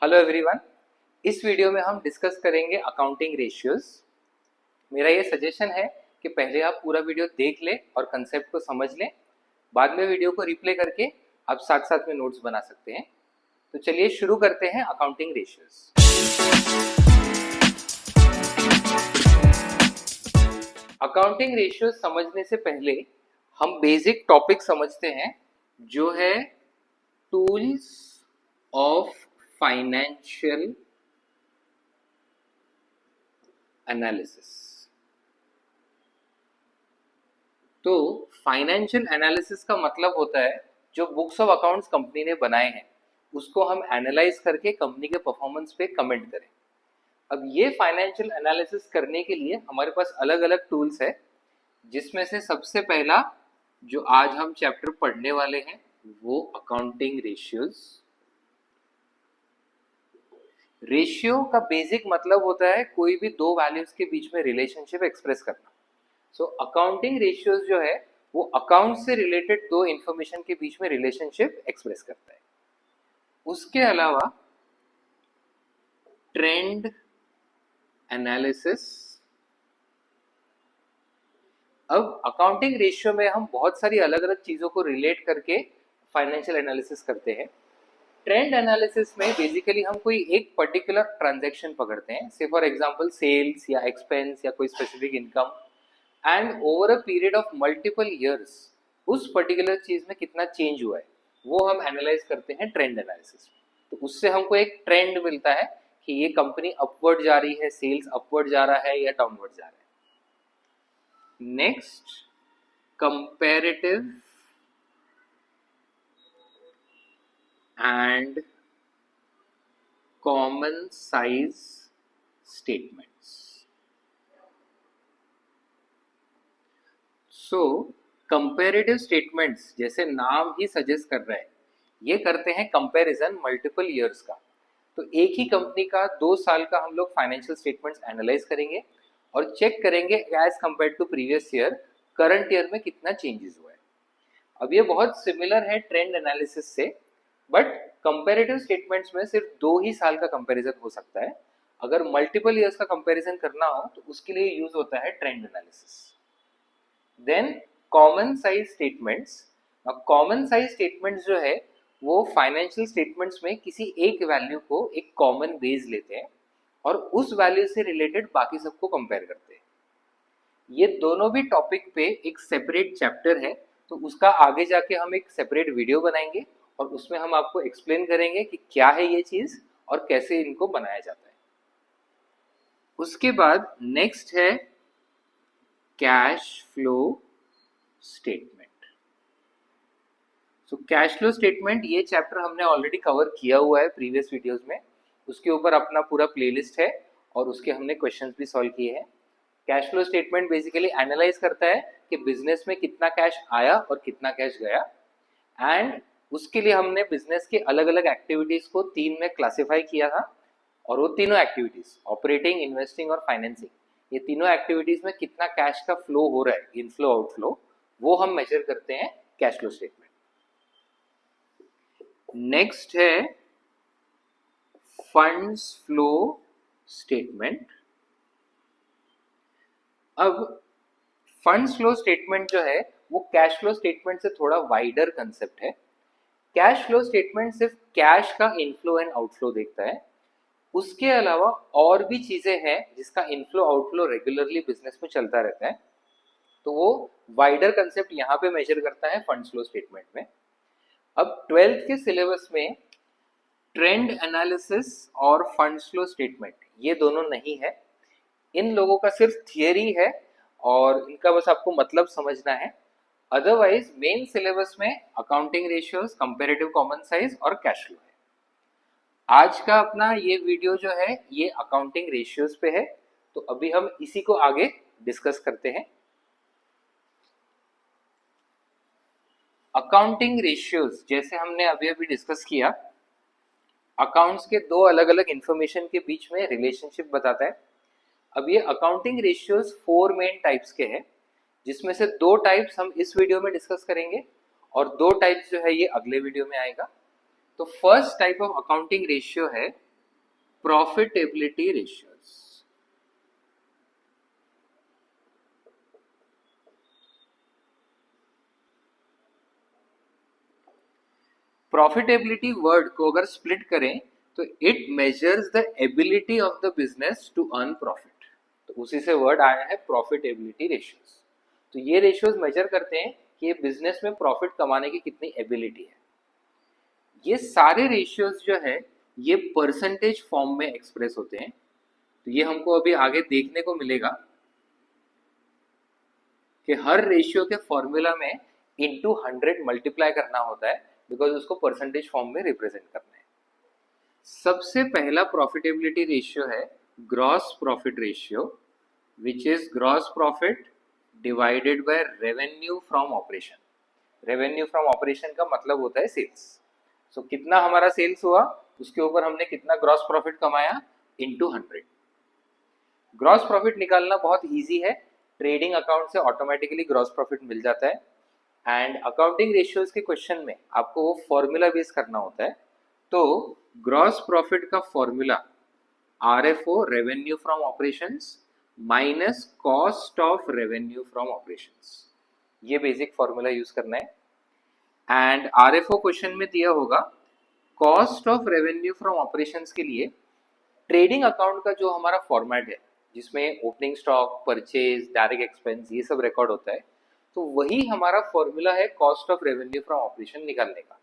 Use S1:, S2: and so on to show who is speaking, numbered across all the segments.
S1: Hello everyone. इस video में हम डिस्कस करेंगे अकाउंटिंग रेशियोज। मेरा ये सजेशन है कि पहले आप पूरा वीडियो देख लें और कंसेप्ट को समझ लें, बाद में वीडियो को रिप्ले करके आप साथ साथ में नोट्स बना सकते हैं। तो चलिए शुरू करते हैं अकाउंटिंग रेशियोज। अकाउंटिंग रेशियोज समझने से पहले हम बेसिक टॉपिक समझते हैं, जो है टूल्स ऑफ फाइनेंशियल एनालिसिस। तो फाइनेंशियल एनालिसिस का मतलब होता है जो बुक्स ऑफ अकाउंट्स कंपनी ने बनाए हैं उसको हम एनालाइज करके कंपनी के परफॉर्मेंस पे कमेंट करें। अब ये फाइनेंशियल एनालिसिस करने के लिए हमारे पास अलग अलग टूल्स है, जिसमें से सबसे पहला जो आज हम चैप्टर पढ़ने वाले हैं वो अकाउंटिंग रेशियोज। रेशियो का बेसिक मतलब होता है कोई भी दो वैल्यूज के बीच में रिलेशनशिप एक्सप्रेस करना। सो अकाउंटिंग रेशियोज जो है वो अकाउंट से रिलेटेड दो इंफॉर्मेशन के बीच में रिलेशनशिप एक्सप्रेस करता है। उसके अलावा ट्रेंड एनालिसिस। अब अकाउंटिंग रेशियो में हम बहुत सारी अलग अलग चीजों को रिलेट करके फाइनेंशियल एनालिसिस करते हैं। ट्रेंड एनालिसिस में बेसिकली हम कोई एक पर्टिकुलर ट्रांजैक्शन पकड़ते हैं, से फॉर एग्जांपल सेल्स या एक्सपेंस या कोई specific income, and over a period of multiple years उस पर्टिकुलर चीज में कितना चेंज हुआ है वो हम एनालाइज करते हैं ट्रेंड एनालिसिस में। तो उससे हमको एक ट्रेंड मिलता है कि ये कंपनी अपवर्ड जा रही है, सेल्स अपवर्ड जा रहा है या डाउनवर्ड जा रहा है। Next, comparative and common size statements. So comparative statements जैसे नाम ही सजेस्ट कर रहा है, ये करते हैं कंपैरिजन मल्टीपल ईयर्स का। तो एक ही कंपनी का 2 साल का हम लोग फाइनेंशियल स्टेटमेंट्स एनालाइज करेंगे और चेक करेंगे as compare to previous year, current year में कितना चेंजेस हुआ है। अब ये बहुत सिमिलर है ट्रेंड एनालिसिस से, बट कंपैरेटिव स्टेटमेंट्स में सिर्फ 2 ही साल का कंपैरिजन हो सकता है। अगर मल्टीपल ईयर्स का कंपैरिजन करना हो तो उसके लिए यूज होता है trend analysis. Then common size statements. अब कॉमन साइज स्टेटमेंट्स जो है वो फाइनेंशियल स्टेटमेंट्स में किसी एक वैल्यू को एक कॉमन बेस लेते हैं और उस वैल्यू से रिलेटेड बाकी सबको कंपेयर करते हैं। ये दोनों भी टॉपिक पे एक सेपरेट चैप्टर है, तो उसका आगे जाके हम एक सेपरेट वीडियो बनाएंगे और उसमें हम आपको एक्सप्लेन करेंगे कि क्या है ये चीज और कैसे इनको बनाया जाता है। उसके बाद नेक्स्ट है cash flow statement. So cash flow statement ये चैप्टर हमने ऑलरेडी कवर किया हुआ है प्रीवियस वीडियोस में, उसके ऊपर अपना पूरा प्लेलिस्ट है और उसके हमने क्वेश्चंस भी सॉल्व किए हैं। Cash flow statement basically analyse करता है कि बिजनेस में कितना कैश आया और कितना कैश गया, एंड उसके लिए हमने बिजनेस के अलग अलग एक्टिविटीज को 3 में क्लासिफाई किया था, और वो तीनों एक्टिविटीज ऑपरेटिंग, इन्वेस्टिंग और फाइनेंसिंग, ये तीनों एक्टिविटीज में कितना कैश का फ्लो हो रहा है, इनफ्लो आउटफ्लो, वो हम मेजर करते हैं कैश फ्लो स्टेटमेंट। नेक्स्ट है फंड्स फ्लो स्टेटमेंट। अब फंड्स फ्लो स्टेटमेंट जो है वो कैश फ्लो स्टेटमेंट से थोड़ा वाइडर कंसेप्ट है। कैश फ्लो स्टेटमेंट सिर्फ कैश का इनफ्लो एंड आउटफ्लो देखता है, उसके अलावा और भी चीजें हैं जिसका इनफ्लो आउटफ्लो रेगुलरली बिजनेस में चलता रहता है, तो वो वाइडर कंसेप्ट यहाँ पे मेजर करता है फंड्स फ्लो स्टेटमेंट में। अब 12th के सिलेबस में ट्रेंड एनालिसिस और फंड्स फ्लो स्टेटमेंट ये दोनों नहीं है, इन लोगों का सिर्फ थियरी है और इनका बस आपको मतलब समझना है। अदरवाइज मेन सिलेबस में accounting ratios, comparative common size और कैश फ्लो है। आज का अपना ये वीडियो जो है ये अकाउंटिंग रेशियोज पे है, तो अभी हम इसी को आगे डिस्कस करते हैं। अकाउंटिंग रेशियोज जैसे हमने अभी अभी डिस्कस किया, अकाउंट्स के दो अलग अलग इंफॉर्मेशन के बीच में रिलेशनशिप बताता है। अब ये अकाउंटिंग रेशियोज 4 मेन टाइप्स के हैं, जिसमें से 2 टाइप्स हम इस वीडियो में डिस्कस करेंगे और 2 टाइप्स जो है ये अगले वीडियो में आएगा। तो first type of accounting ratio है profitability ratios. प्रॉफिटेबिलिटी वर्ड को अगर स्प्लिट करें तो it measures the ability of the business to earn profit, तो उसी से वर्ड आया है प्रॉफिटेबिलिटी रेशियोज। तो ये रेशियोज मेजर करते हैं कि ये बिजनेस में प्रॉफिट कमाने की कितनी एबिलिटी है। ये सारे रेशियोज जो है ये परसेंटेज फॉर्म में एक्सप्रेस होते हैं, तो ये हमको अभी आगे देखने को मिलेगा कि हर रेशियो के फॉर्मूला में इंटू 100 मल्टीप्लाई करना होता है, बिकॉज उसको परसेंटेज फॉर्म में रिप्रेजेंट करना है। सबसे पहला प्रॉफिटेबिलिटी रेशियो है gross profit ratio, which is gross profit divided by revenue from operation. Revenue from operation का मतलब होता है सेल्स। सो कितना हमारा सेल्स हुआ उसके ऊपर हमने कितना ग्रॉस प्रॉफिट कमाया इंटू 100। ग्रॉस प्रॉफिट निकालना बहुत इजी है, ट्रेडिंग अकाउंट से ऑटोमेटिकली ग्रॉस प्रॉफिट मिल जाता है। एंड अकाउंटिंग रेशियोज के क्वेश्चन में आपको वो फॉर्मूला बेस करना होता है। तो ग्रॉस प्रॉफिट का formula RFO revenue from operations minus cost of revenue from operations, ये बेसिक फॉर्मूला यूज करना है। एंड RFO क्वेश्चन में दिया होगा cost of revenue from operations के लिए ट्रेडिंग अकाउंट का जो हमारा फॉर्मेट है जिसमें opening stock, purchase, direct expense ये सब रिकॉर्ड होता है, तो वही हमारा फॉर्मूला है cost of revenue from operation निकालने का।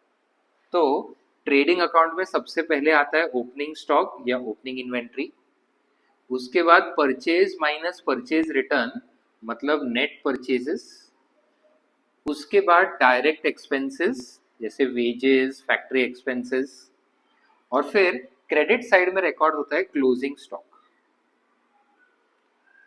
S1: तो ट्रेडिंग अकाउंट में सबसे पहले आता है ओपनिंग स्टॉक या ओपनिंग इन्वेंट्री, उसके बाद परचेज माइनस परचेज रिटर्न मतलब नेट परचेजेस, उसके बाद डायरेक्ट एक्सपेंसेस जैसे वेजेस, फैक्ट्री एक्सपेंसेस, और फिर क्रेडिट साइड में रिकॉर्ड होता है क्लोजिंग स्टॉक।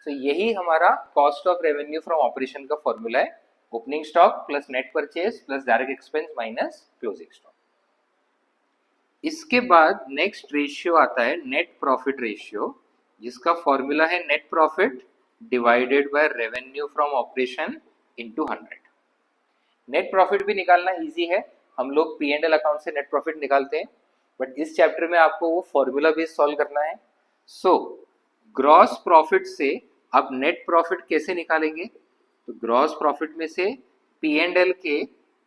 S1: तो यही हमारा cost of revenue from operation का फॉर्मूला है, opening stock plus net purchase plus direct expense minus closing stock. इसके बाद नेक्स्ट रेशियो आता है नेट प्रॉफिट रेशियो, जिसका फॉर्मूला है net profit divided by revenue from operation into 100। Net profit भी निकालना इजी है, हम लोग P&L अकाउंट से नेट प्रॉफिट निकालते हैं, बट इस चैप्टर में आपको वो फॉर्मूला बेस सॉल्व करना है। सो ग्रॉस प्रॉफिट से अब नेट प्रॉफिट कैसे निकालेंगे, तो ग्रॉस प्रॉफिट में से P&L के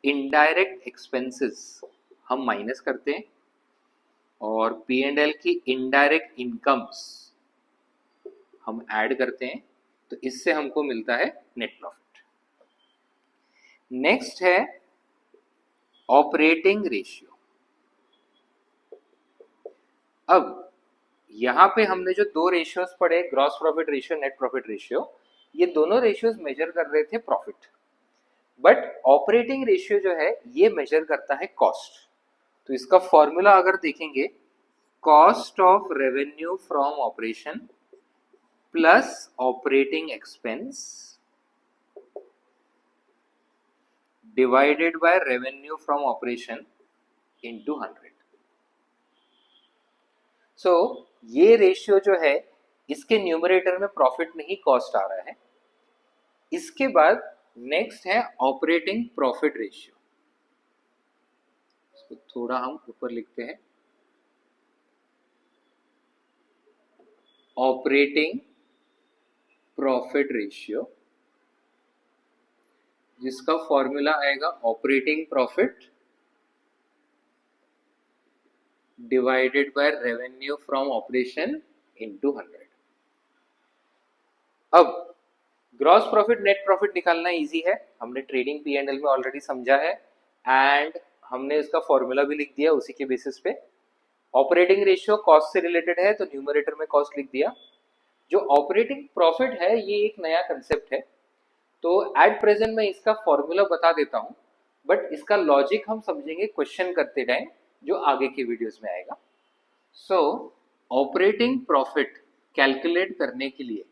S1: इनडायरेक्ट एक्सपेंसेस हम माइनस करते हैं और P&L की इनडायरेक्ट इनकम्स हम ऐड करते हैं, तो इससे हमको मिलता है नेट प्रॉफिट। नेक्स्ट है ऑपरेटिंग रेशियो। अब यहां पे हमने जो दो रेशियोज पढ़े, gross profit ratio, net profit ratio, ये दोनों रेशियोज मेजर कर रहे थे प्रॉफिट, बट ऑपरेटिंग रेशियो जो है ये मेजर करता है कॉस्ट। तो इसका फॉर्मूला अगर देखेंगे, cost of revenue from operation plus operating expense divided by revenue from operation into 100। सो ये रेशियो जो है इसके न्यूमरेटर में प्रॉफिट नहीं कॉस्ट आ रहा है। इसके बाद नेक्स्ट है ऑपरेटिंग प्रॉफिट रेशियो, इसको थोड़ा हम ऊपर लिखते हैं, ऑपरेटिंग प्रॉफिट रेशियो, जिसका फॉर्मूला आएगा operating profit divided by revenue from operation into 100। अब ग्रॉस प्रॉफिट नेट प्रॉफिट निकालना इजी है, हमने ट्रेडिंग P&L में ऑलरेडी समझा है एंड हमने इसका फॉर्मूला भी लिख दिया उसी के बेसिस पे। ऑपरेटिंग रेशियो कॉस्ट से रिलेटेड है तो न्यूमरेटर में कॉस्ट लिख दिया। जो ऑपरेटिंग प्रॉफिट है ये एक नया कंसेप्ट है, तो एट प्रेजेंट मैं इसका फॉर्मूला बता देता हूँ, बट इसका लॉजिक हम समझेंगे क्वेश्चन करते टाइम जो आगे के वीडियोस में आएगा। सो ऑपरेटिंग प्रॉफिट कैलकुलेट करने के लिए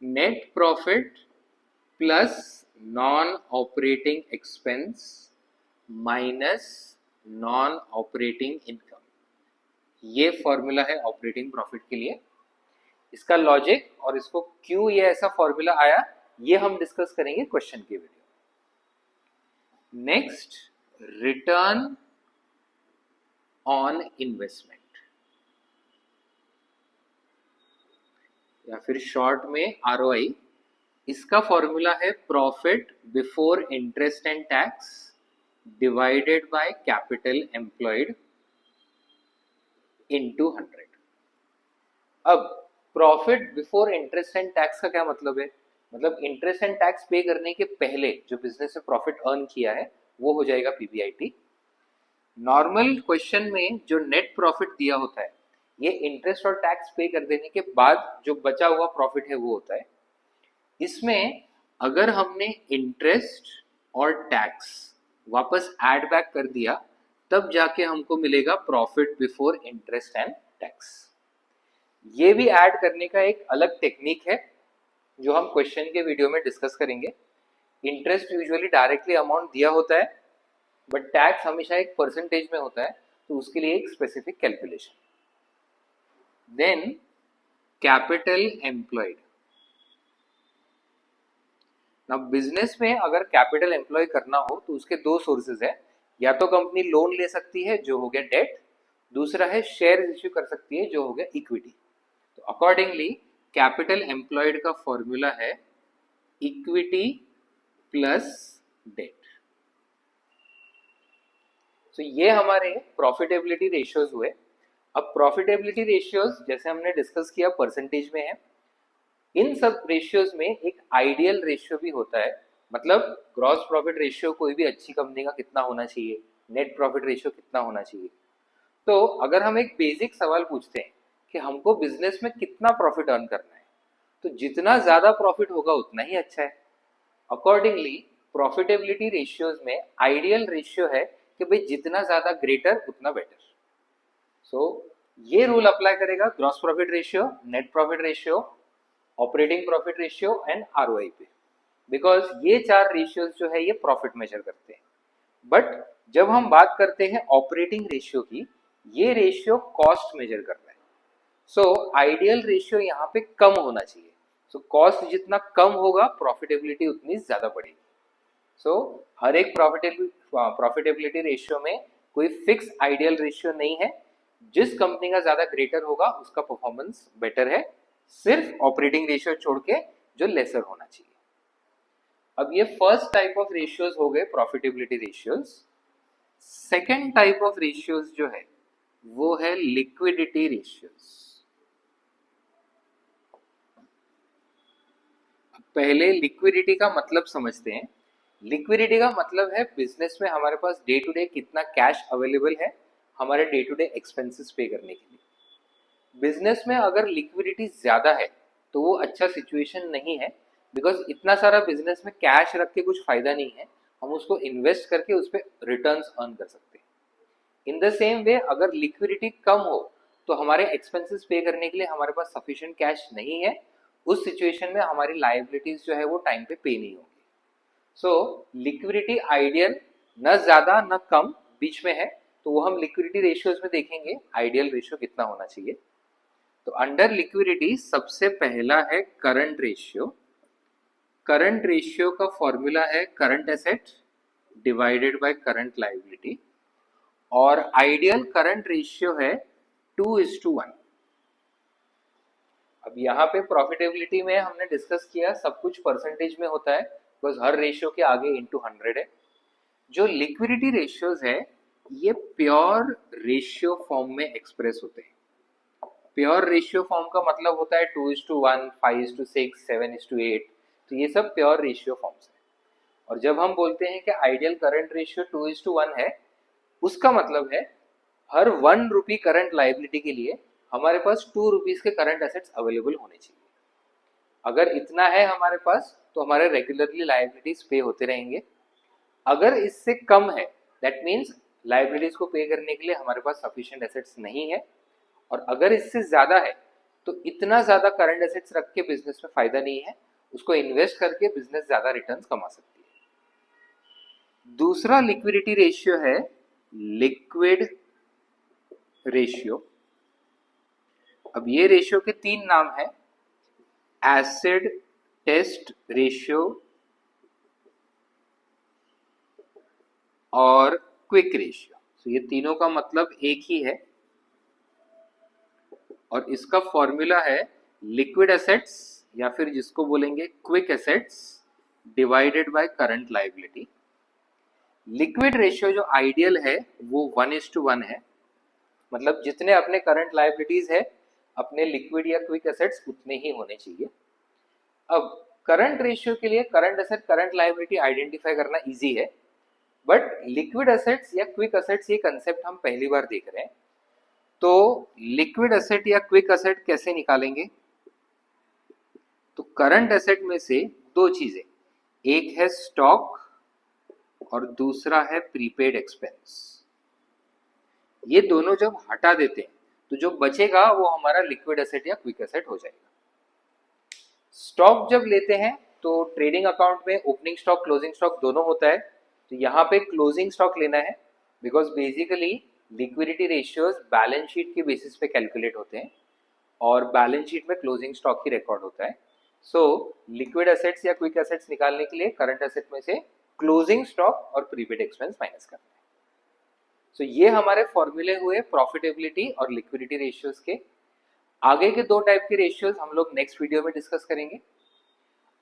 S1: net profit plus non operating expense minus non operating income, ये फॉर्मूला है ऑपरेटिंग प्रॉफिट के लिए। इसका लॉजिक और इसको क्यों ये ऐसा फॉर्मूला आया ये हम डिस्कस करेंगे क्वेश्चन के video. Next, return on investment, या फिर शॉर्ट में ROI। इसका फॉर्मूला है profit before interest and tax divided by capital employed into 100। अब profit before interest and tax का क्या मतलब है? मतलब इंटरेस्ट एंड टैक्स पे करने के पहले जो बिजनेस में प्रॉफिट अर्न किया है वो हो जाएगा PBIT। नॉर्मल क्वेश्चन में जो नेट प्रॉफिट दिया होता है ये इंटरेस्ट और टैक्स पे कर देने के बाद जो बचा हुआ प्रॉफिट है वो होता है। इसमें अगर हमने इंटरेस्ट और टैक्स वापस ऐड बैक कर दिया तब जाके हमको मिलेगा profit before interest and tax. ये भी ऐड करने का एक अलग टेक्निक है जो हम क्वेश्चन के वीडियो में डिस्कस करेंगे। इंटरेस्ट यूजुअली डायरेक्टली अमाउंट दिया होता है बट टैक्स हमेशा एक परसेंटेज में होता है, तो उसके लिए एक specific calculation. Then capital employed. ना बिजनेस में अगर कैपिटल एम्प्लॉय करना हो तो उसके दो सोर्सेज है, या तो कंपनी लोन ले सकती है जो हो गया डेट, दूसरा है शेयर इश्यू कर सकती है जो हो गया इक्विटी। तो अकॉर्डिंगली कैपिटल एम्प्लॉयड का फॉर्मूला है इक्विटी प्लस डेट। तो ये हमारे प्रॉफिटेबिलिटी रेशियोज हुए। अब प्रॉफिटेबिलिटी रेशियोज जैसे हमने डिस्कस किया परसेंटेज में है। इन सब रेशियोज में एक आइडियल रेशियो भी होता है, मतलब ग्रॉस प्रॉफिट रेशियो कोई भी अच्छी कंपनी का कितना होना चाहिए, नेट प्रॉफिट रेशियो कितना होना चाहिए। तो अगर हम एक बेसिक सवाल पूछते हैं कि हमको बिजनेस में कितना प्रॉफिट अर्न करना है, तो जितना ज्यादा प्रॉफिट होगा उतना ही अच्छा है। अकॉर्डिंगली प्रॉफिटेबिलिटी रेशियोज में आइडियल रेशियो है कि भाई जितना ज्यादा ग्रेटर उतना बेटर। सो ये रूल अप्लाई करेगा gross profit ratio, net profit ratio, operating profit ratio and ROI पे, बिकॉज ये चार रेशियोज जो है ये प्रॉफिट मेजर करते हैं। बट जब हम बात करते हैं ऑपरेटिंग रेशियो की, ये रेशियो कॉस्ट मेजर कर रहा है। सो आइडियल रेशियो यहाँ पे कम होना चाहिए। सो कॉस्ट जितना कम होगा प्रॉफिटेबिलिटी उतनी ज्यादा बढ़ेगी। सो हर एक प्रॉफिटेबिलिटी रेशियो में कोई फिक्स आइडियल रेशियो नहीं है। जिस कंपनी का ज्यादा ग्रेटर होगा उसका परफॉर्मेंस बेटर है, सिर्फ ऑपरेटिंग रेशियो छोड़ के जो लेसर होना चाहिए। अब ये फर्स्ट टाइप ऑफ रेशियोज हो गए profitability ratios. Second type of ratios जो है वो है लिक्विडिटी रेशियोज। पहले लिक्विडिटी का मतलब समझते हैं। लिक्विडिटी का मतलब है बिजनेस में हमारे पास डे टू डे कितना कैश अवेलेबल है हमारे डे टू डे एक्सपेंसेस पे करने के लिए। बिजनेस में अगर लिक्विडिटी ज्यादा है तो वो अच्छा सिचुएशन नहीं है, बिकॉज इतना सारा बिजनेस में कैश रख के कुछ फायदा नहीं है, हम उसको इन्वेस्ट करके उस पर रिटर्न्स अर्न कर सकते हैं। इन द सेम वे अगर लिक्विडिटी कम हो तो हमारे एक्सपेंसेस पे करने के लिए हमारे पास सफिशिएंट कैश नहीं है, उस सिचुएशन में हमारी लायबिलिटीज जो है वो टाइम पे नहीं होगी। सो लिक्विडिटी आइडियल न ज्यादा न कम, बीच में है, तो वो हम लिक्विडिटी रेशियोज में देखेंगे आइडियल रेशियो कितना होना चाहिए। तो अंडर लिक्विडिटी सबसे पहला है करंट रेशियो। करंट रेशियो का फॉर्मूला है current asset divided by current liability, और आइडियल करंट रेशियो है 2:1। अब यहाँ पे प्रॉफिटेबिलिटी में हमने डिस्कस किया सब कुछ परसेंटेज में होता है, बिकॉज हर रेशियो के आगे इंटू 100 है। जो लिक्विडिटी रेशियोज है ये प्योर रेशियो फॉर्म में एक्सप्रेस होते हैं। प्योर रेशियो फॉर्म का मतलब होता है 2:1, 5:6, 7:8, तो ये सब प्योर रेशियो फॉर्म्स है। और जब हम बोलते हैं कि आइडियल करंट रेशियो 2:1 है, उसका मतलब है हर 1 रुपी करंट लायबिलिटी के लिए हमारे पास 2 रुपीज के करंट एसेट्स अवेलेबल होने चाहिए। अगर इतना है हमारे पास तो हमारे रेगुलरली लायबिलिटीज पे होते रहेंगे। अगर इससे कम है दैट मीन्स लायबिलिटीज को पे करने के लिए हमारे पास सफिशिएंट एसेट्स नहीं है, और अगर इससे ज्यादा है तो इतना ज्यादा करंट एसेट्स रख के बिजनेस में फायदा नहीं है, उसको इन्वेस्ट करके बिजनेस ज्यादा रिटर्न्स कमा सकती है। दूसरा लिक्विडिटी रेशियो है लिक्विड रेशियो। अब ये रेशियो के 3 नाम है, एसिड टेस्ट रेशियो और क्विक रेशियो। तो ये तीनों का मतलब एक ही है और इसका फॉर्मूला है लिक्विड एसेट्स या फिर जिसको बोलेंगे quick assets divided by current liability. Liquid ratio जो आइडियल है वो 1:1 है, मतलब जितने अपने करंट लायबिलिटीज है अपने लिक्विड या क्विक एसेट्स उतने ही होने चाहिए। अब करंट रेशियो के लिए current asset current liability identify करना इजी है, बट लिक्विड एसेट्स या क्विक एसेट्स ये कंसेप्ट हम पहली बार देख रहे हैं। तो लिक्विड एसेट या क्विक एसेट कैसे निकालेंगे? तो करंट एसेट में से दो चीजें, एक है स्टॉक और दूसरा है प्रीपेड एक्सपेंस। ये दोनों जब हटा देते हैं तो जो बचेगा वो हमारा लिक्विड एसेट या क्विक एसेट हो जाएगा। स्टॉक जब लेते हैं तो ट्रेडिंग अकाउंट में ओपनिंग स्टॉक क्लोजिंग स्टॉक दोनों होता है, तो यहाँ पे क्लोजिंग स्टॉक लेना है because basically liquidity ratios balance sheet के बेसिस पे कैलकुलेट होते हैं और बैलेंस शीट में क्लोजिंग स्टॉक ही रिकॉर्ड होता है। सो लिक्विड एसेट्स या क्विक एसेट्स निकालने के लिए करंट एसेट में से क्लोजिंग स्टॉक और प्रीपेड एक्सपेंस माइनस करना है। सो ये हमारे फॉर्मूले हुए प्रॉफिटेबिलिटी और लिक्विडिटी रेशियोज के। आगे के दो टाइप के रेशियोज हम लोग नेक्स्ट वीडियो में डिस्कस करेंगे।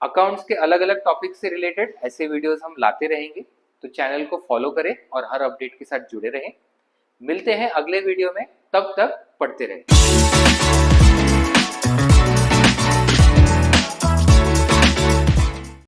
S1: अकाउंट्स के अलग अलग टॉपिक से रिलेटेड ऐसे वीडियोस हम लाते रहेंगे, तो चैनल को फॉलो करें और हर अपडेट के साथ जुड़े रहें। मिलते हैं अगले वीडियो में, तब तक पढ़ते रहें।